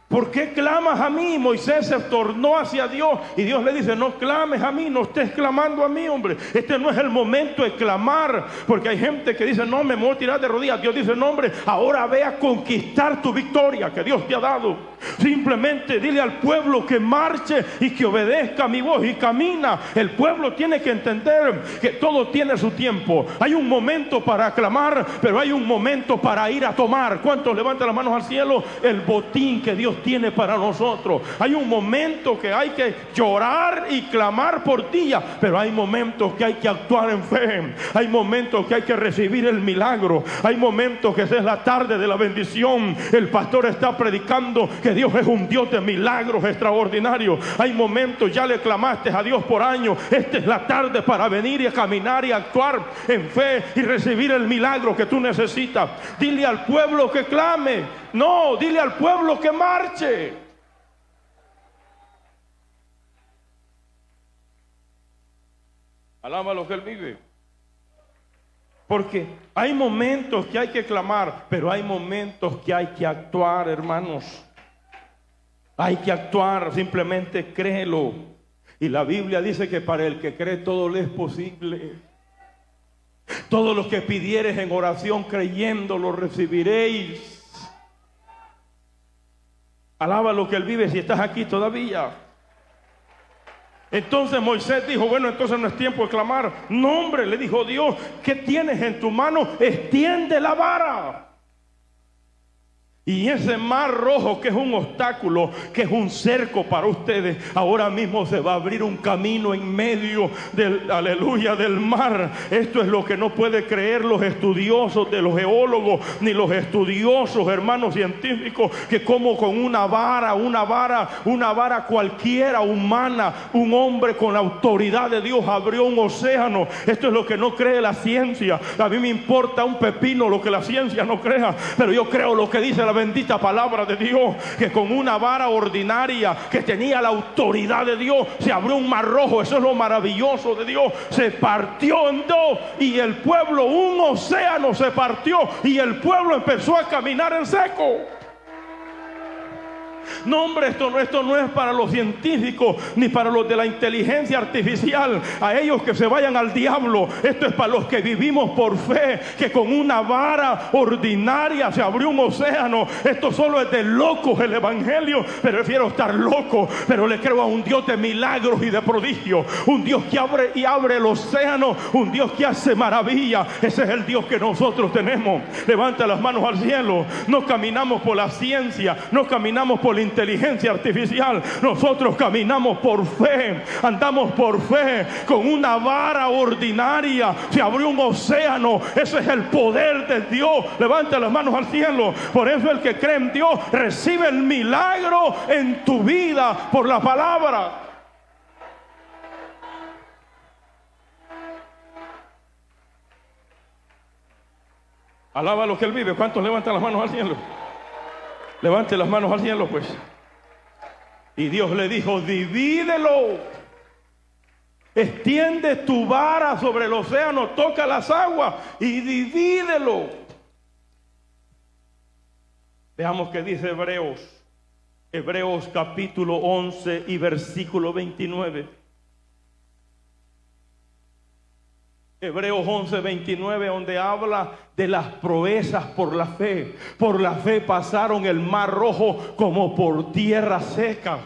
¿Por qué clamas a mí? Moisés se tornó hacia Dios y Dios le dice, no clames a mí, no estés clamando a mí, hombre. Este no es el momento de clamar, porque hay gente que dice, no, me voy a tirar de rodillas. Dios dice, no, hombre, ahora ve a conquistar tu victoria que Dios te ha dado. Simplemente dile al pueblo que marche y que obedezca a mi voz y camina. El pueblo tiene que entender que todo tiene su tiempo. Hay un momento para clamar, pero hay un momento para ir a tomar. ¿Cuántos levantan las manos al cielo? El botín que Dios tiene para nosotros. Hay un momento que hay que llorar y clamar por ti, pero hay momentos que hay que actuar en fe. Hay momentos que hay que recibir el milagro. Hay momentos que esa es la tarde de la bendición. El pastor está predicando que Dios es un Dios de milagros extraordinarios. Hay momentos, ya le clamaste a Dios por años, esta es la tarde para venir y a caminar y actuar en fe y recibir el milagro que tú necesitas. Dile al pueblo que clame, no, dile al pueblo que marche. Alaba lo que Él vive. Porque hay momentos que hay que clamar, pero hay momentos que hay que actuar, hermanos. Hay que actuar, simplemente créelo. Y la Biblia dice que para el que cree todo le es posible. Todo lo que pidieres en oración creyendo lo recibiréis. Alaba lo que Él vive si estás aquí todavía. Entonces Moisés dijo, bueno, entonces no es tiempo de clamar. No, hombre, le dijo Dios, ¿qué tienes en tu mano? Extiende la vara. Y ese mar rojo que es un obstáculo, que es un cerco para ustedes, ahora mismo se va a abrir un camino en medio del, aleluya, del mar. Esto es lo que no pueden creer los estudiosos de los geólogos, ni los estudiosos, hermanos científicos, que como con una vara cualquiera humana, un hombre con la autoridad de Dios abrió un océano. Esto es lo que no cree la ciencia. A mí me importa un pepino lo que la ciencia no crea, pero yo creo lo que dice la bendita palabra de Dios, que con una vara ordinaria que tenía la autoridad de Dios se abrió un mar rojo. Eso es lo maravilloso de Dios. Se partió en dos y el pueblo, un océano se partió y el pueblo empezó a caminar en seco. No, hombre, esto no es para los científicos ni para los de la inteligencia artificial, a ellos que se vayan al diablo. Esto es para los que vivimos por fe, que con una vara ordinaria se abrió un océano. Esto solo es de locos el evangelio, pero prefiero estar loco, pero le creo a un Dios de milagros y de prodigios, un Dios que abre el océano, un Dios que hace maravilla. Ese es el Dios que nosotros tenemos. Levanta las manos al cielo. No caminamos por la ciencia, no caminamos por la inteligencia artificial, nosotros caminamos por fe, andamos por fe. Con una vara ordinaria se abrió un océano. Ese es el poder de Dios. Levanta las manos al cielo. Por eso el que cree en Dios recibe el milagro en tu vida por la palabra. Alaba lo que Él vive. ¿Cuántos levantan las manos al cielo? Levante las manos al cielo, pues. Y Dios le dijo: divídelo. Extiende tu vara sobre el océano, toca las aguas y divídelo. Veamos qué dice Hebreos capítulo 11 y versículo 29. Hebreos 11, 29, donde habla de las proezas por la fe. Por la fe pasaron el mar rojo como por tierra seca.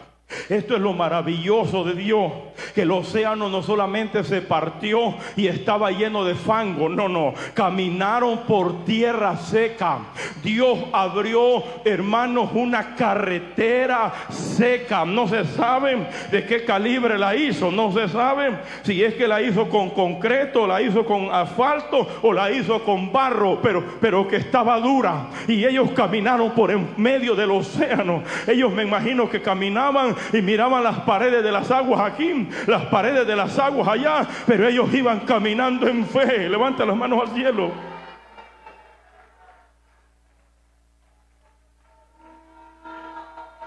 Esto es lo maravilloso de Dios, que el océano no solamente se partió y estaba lleno de fango, no, caminaron por tierra seca. Dios abrió, hermanos, una carretera seca. No se sabe de qué calibre la hizo, no se sabe si es que la hizo con concreto, la hizo con asfalto o la hizo con barro, pero que estaba dura. Y ellos caminaron por en medio del océano. Ellos, me imagino que caminaban y miraban las paredes de las aguas aquí, las paredes de las aguas allá, pero ellos iban caminando en fe. Levanta las manos al cielo.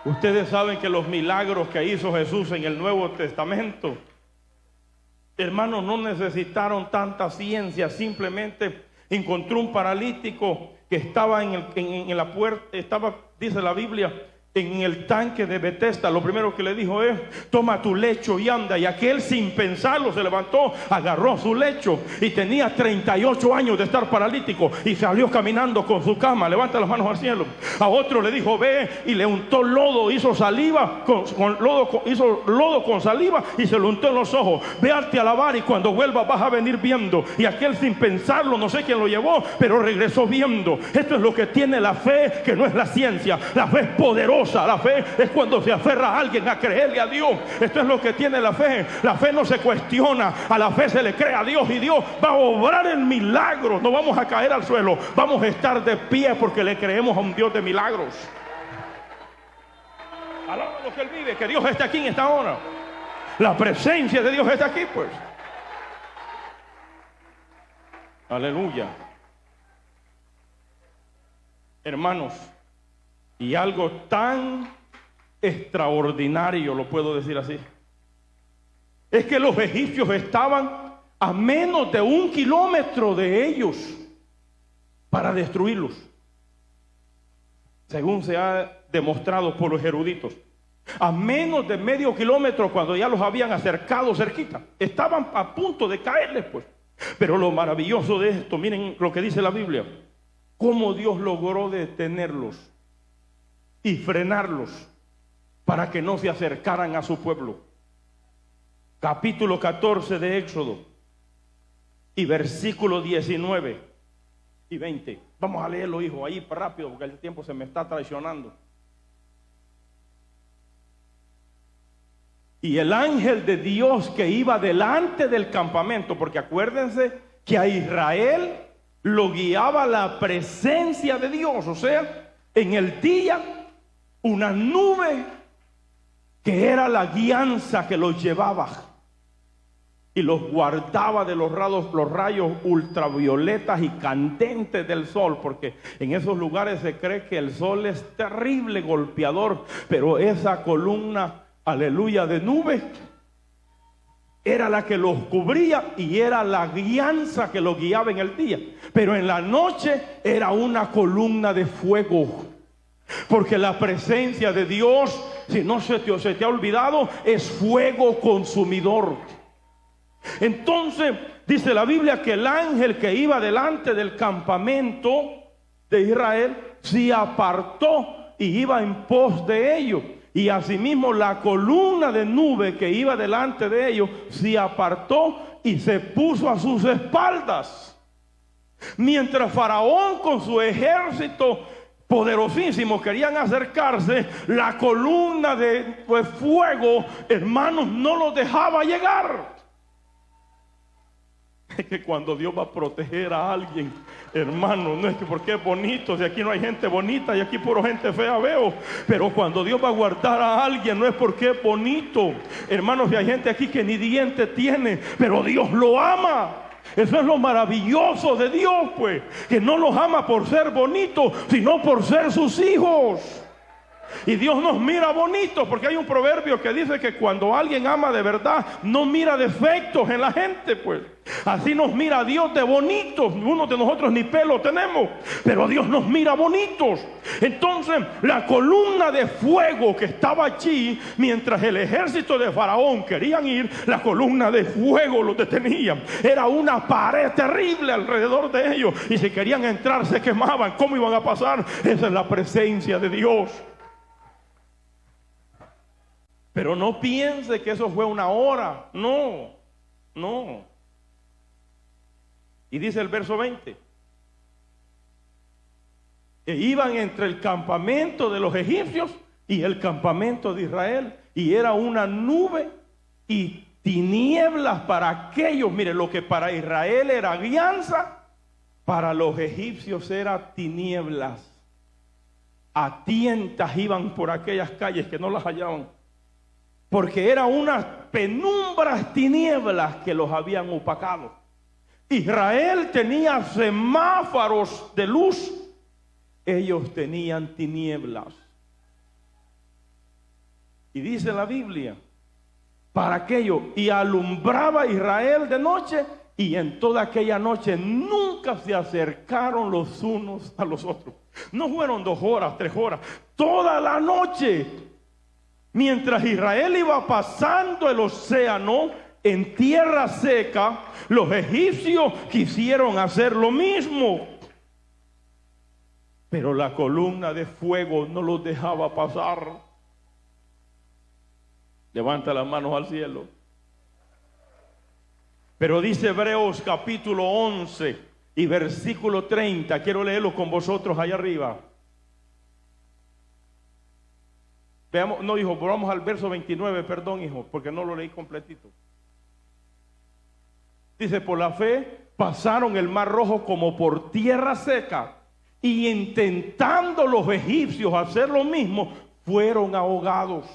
Ustedes saben que los milagros que hizo Jesús en el Nuevo Testamento, hermanos, no necesitaron tanta ciencia. Simplemente encontró un paralítico que estaba en la puerta, dice la Biblia, en el tanque de Betesda. Lo primero que le dijo es: toma tu lecho y anda. Y aquel, sin pensarlo, se levantó, agarró su lecho, y tenía 38 años de estar paralítico, y salió caminando con su cama. Levanta las manos al cielo. A otro le dijo: ve, y le untó lodo, hizo lodo con saliva y se lo untó en los ojos. Véate a lavar y cuando vuelva vas a venir viendo. Y aquel, sin pensarlo, no sé quién lo llevó, pero regresó viendo. Esto es lo que tiene la fe, que no es la ciencia. La fe es poderosa. La fe es cuando se aferra a alguien a creerle a Dios. Esto es lo que tiene la fe. La fe no se cuestiona, a la fe se le cree a Dios, y Dios va a obrar el milagro. No vamos a caer al suelo, vamos a estar de pie porque le creemos a un Dios de milagros. Alaba lo que Él vive, que Dios está aquí en esta hora. La presencia de Dios está aquí, pues. Aleluya. Hermanos, y algo tan extraordinario, lo puedo decir así, es que los egipcios estaban a menos de 1 kilómetro de ellos para destruirlos, según se ha demostrado por los eruditos. A menos de medio kilómetro, cuando ya los habían acercado cerquita, estaban a punto de caerles, pues. Pero lo maravilloso de esto, miren lo que dice la Biblia: cómo Dios logró detenerlos y frenarlos para que no se acercaran a su pueblo. Capítulo 14 de Éxodo y versículos 19 y 20. Vamos a leerlo, hijo, ahí rápido, porque el tiempo se me está traicionando. Y el ángel de Dios que iba delante del campamento, porque acuérdense que a Israel lo guiaba la presencia de Dios, o sea, en el día una nube que era la guianza que los llevaba y los guardaba de los rayos ultravioletas y candentes del sol, porque en esos lugares se cree que el sol es terrible, golpeador, pero esa columna, aleluya, de nube era la que los cubría y era la guianza que los guiaba en el día, pero en la noche era una columna de fuego. Porque la presencia de Dios, si no se te ha olvidado, es fuego consumidor. Entonces dice la Biblia que el ángel que iba delante del campamento de Israel se apartó y iba en pos de ellos, y asimismo la columna de nube que iba delante de ellos se apartó y se puso a sus espaldas, mientras Faraón con su ejército poderosísimo querían acercarse. La columna de fuego, hermanos, no los dejaba llegar. Es que cuando Dios va a proteger a alguien, hermano, no es que porque es bonito, si aquí no hay gente bonita y aquí puro gente fea veo, pero cuando Dios va a guardar a alguien no es porque es bonito, hermanos, si hay gente aquí que ni diente tiene, pero Dios lo ama. Eso es lo maravilloso de Dios, pues, que no los ama por ser bonitos, sino por ser sus hijos. Y Dios nos mira bonitos, porque hay un proverbio que dice que cuando alguien ama de verdad, no mira defectos en la gente, pues. Así nos mira Dios de bonitos. Uno de nosotros ni pelo tenemos, pero Dios nos mira bonitos. Entonces, la columna de fuego que estaba allí, mientras el ejército de Faraón querían ir, la columna de fuego los detenía. Era una pared terrible alrededor de ellos, y si querían entrar se quemaban. ¿Cómo iban a pasar? Esa es la presencia de Dios. Pero no piense que eso fue una hora. No, no. Y dice el verso 20. Que iban entre el campamento de los egipcios y el campamento de Israel. Y era una nube y tinieblas para aquellos. Mire, lo que para Israel era guianza, para los egipcios era tinieblas. A tientas iban por aquellas calles que no las hallaban. Porque eran unas penumbras tinieblas que los habían opacado. Israel tenía semáforos de luz, ellos tenían tinieblas. Y dice la Biblia, para aquello, y alumbraba Israel de noche, y en toda aquella noche nunca se acercaron los unos a los otros. No fueron 2 horas, 3 horas, toda la noche. Mientras Israel iba pasando el océano en tierra seca, los egipcios quisieron hacer lo mismo. Pero la columna de fuego no los dejaba pasar. Levanta las manos al cielo. Pero dice Hebreos capítulo 11 y versículo 30. Quiero leerlo con vosotros allá arriba. Veamos, no, hijo, vamos al verso 29, perdón, hijo, porque no lo leí completito. Dice, por la fe pasaron el mar rojo como por tierra seca, y intentando los egipcios hacer lo mismo, fueron ahogados.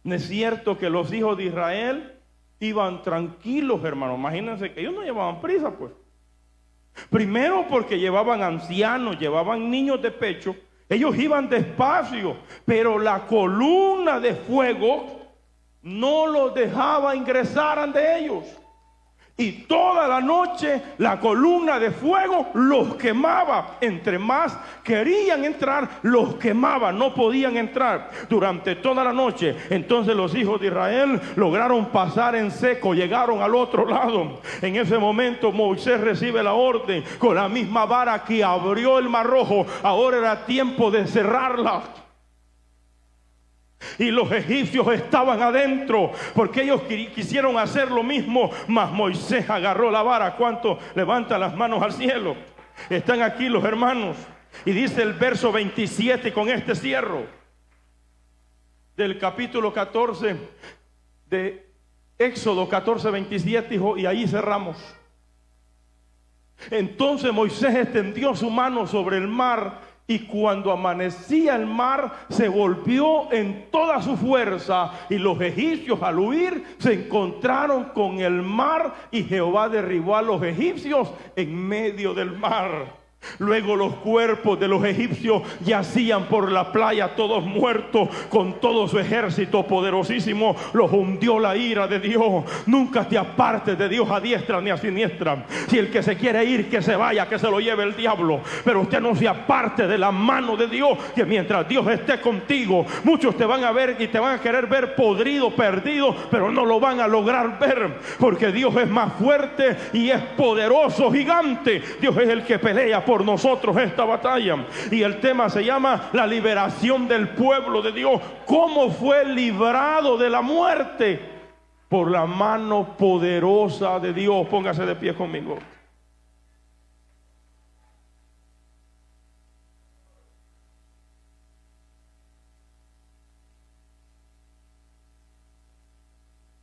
¿No es cierto que los hijos de Israel iban tranquilos, hermano? Imagínense que ellos no llevaban prisa, pues. Primero porque llevaban ancianos, llevaban niños de pecho. Ellos iban despacio, pero la columna de fuego no los dejaba ingresar ante ellos. Y toda la noche la columna de fuego los quemaba. Entre más querían entrar, los quemaba. No podían entrar durante toda la noche. Entonces los hijos de Israel lograron pasar en seco. Llegaron al otro lado. En ese momento Moisés recibe la orden. Con la misma vara que abrió el mar rojo, ahora era tiempo de cerrarla. Y los egipcios estaban adentro, porque ellos quisieron hacer lo mismo, mas Moisés agarró la vara. ¿Cuánto levanta las manos al cielo? Están aquí los hermanos. Y dice el verso 27, con este cierro, del capítulo 14 de Éxodo 14, 27, y ahí cerramos. Entonces Moisés extendió su mano sobre el mar, y cuando amanecía el mar se volvió en toda su fuerza, y los egipcios al huir se encontraron con el mar, y Jehová derribó a los egipcios en medio del mar. Luego los cuerpos de los egipcios yacían por la playa, todos muertos, con todo su ejército poderosísimo. Los hundió la ira de Dios. Nunca te apartes de Dios a diestra ni a siniestra. Si el que se quiere ir, que se vaya, que se lo lleve el diablo. Pero usted no se aparte de la mano de Dios, que mientras Dios esté contigo, muchos te van a ver y te van a querer ver podrido, perdido, pero no lo van a lograr ver, porque Dios es más fuerte y es poderoso, gigante. Dios es el que pelea por nosotros esta batalla. Y el tema se llama la liberación del pueblo de Dios. ¿Cómo fue librado de la muerte? Por la mano poderosa de Dios. Póngase de pie conmigo.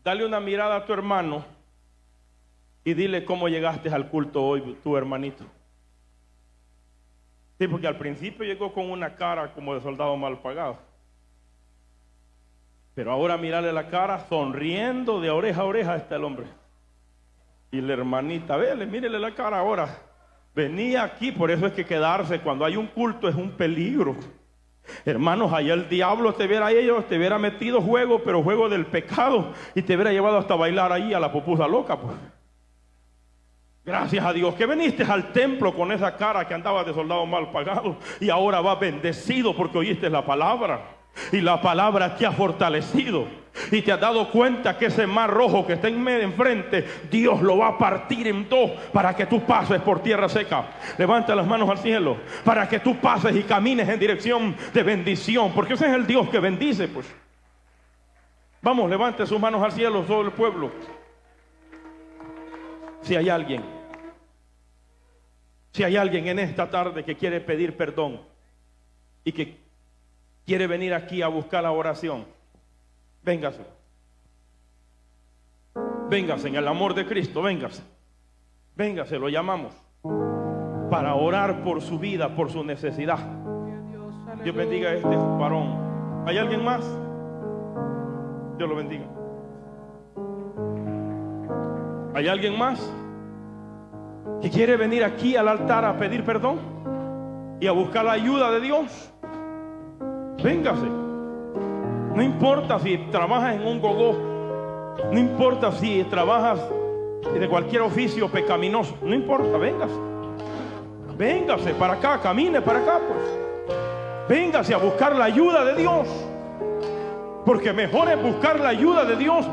Dale una mirada a tu hermano y dile cómo llegaste al culto hoy, tu hermanito. Sí, porque al principio llegó con una cara como de soldado mal pagado. Pero ahora mirarle la cara, sonriendo de oreja a oreja está el hombre. Y la hermanita, vele, mírele la cara ahora. Venía aquí, por eso es que quedarse cuando hay un culto es un peligro. Hermanos, allá el diablo te hubiera metido juego, pero juego del pecado, y te hubiera llevado hasta bailar ahí a la pupusa loca, pues. Gracias a Dios que viniste al templo con esa cara que andaba de soldado mal pagado, y ahora vas bendecido porque oíste la palabra, y la palabra te ha fortalecido, y te has dado cuenta que ese mar rojo que está enfrente, Dios lo va a partir en dos para que tú pases por tierra seca. Levanta las manos al cielo para que tú pases y camines en dirección de bendición, porque ese es el Dios que bendice, pues. Vamos, levante sus manos al cielo, todo el pueblo. Si hay alguien en esta tarde que quiere pedir perdón y que quiere venir aquí a buscar la oración, véngase. Véngase en el amor de Cristo, véngase. Véngase, lo llamamos para orar por su vida, por su necesidad. Dios bendiga a este varón. ¿Hay alguien más? Dios lo bendiga. ¿Hay alguien más que quiere venir aquí al altar a pedir perdón y a buscar la ayuda de Dios? Véngase. No importa si trabajas en un gogó, no importa si trabajas de cualquier oficio pecaminoso, no importa, véngase. Véngase para acá, camine para acá, pues. Véngase a buscar la ayuda de Dios, porque mejor es buscar la ayuda de Dios,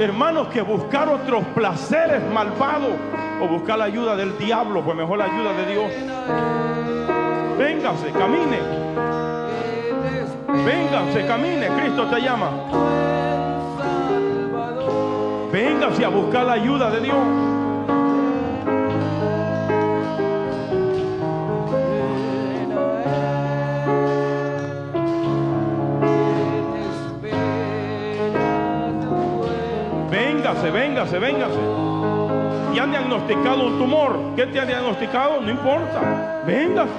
hermanos, que buscar otros placeres malvados o buscar la ayuda del diablo. Pues mejor la ayuda de Dios. Véngase, camine. Véngase, camine. Cristo te llama. Véngase a buscar la ayuda de Dios. Véngase. Y han diagnosticado un tumor. ¿Qué te han diagnosticado? No importa. Véngase.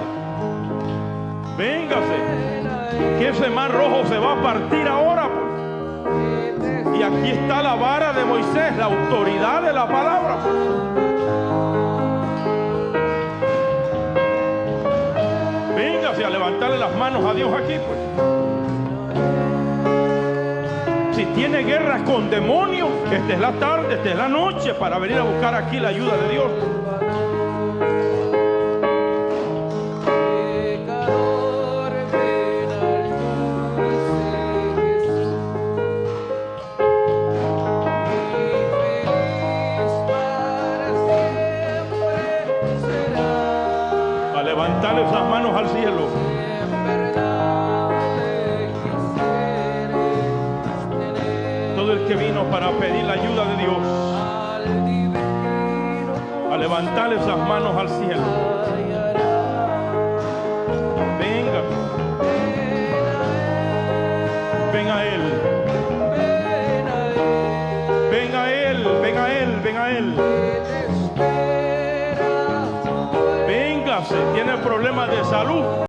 Que ese mar rojo se va a partir ahora, pues. Y aquí está la vara de Moisés, la autoridad de la palabra, pues. Véngase a levantarle las manos a Dios aquí, pues. Si tiene guerras con demonios, esta es la tarde, esta es la noche para venir a buscar aquí la ayuda de Dios. A levantar esas manos al cielo. Que vino para pedir la ayuda de Dios, a levantar esas manos al cielo. Venga, ven a Él, ven a Él. Véngase, tiene problemas de salud.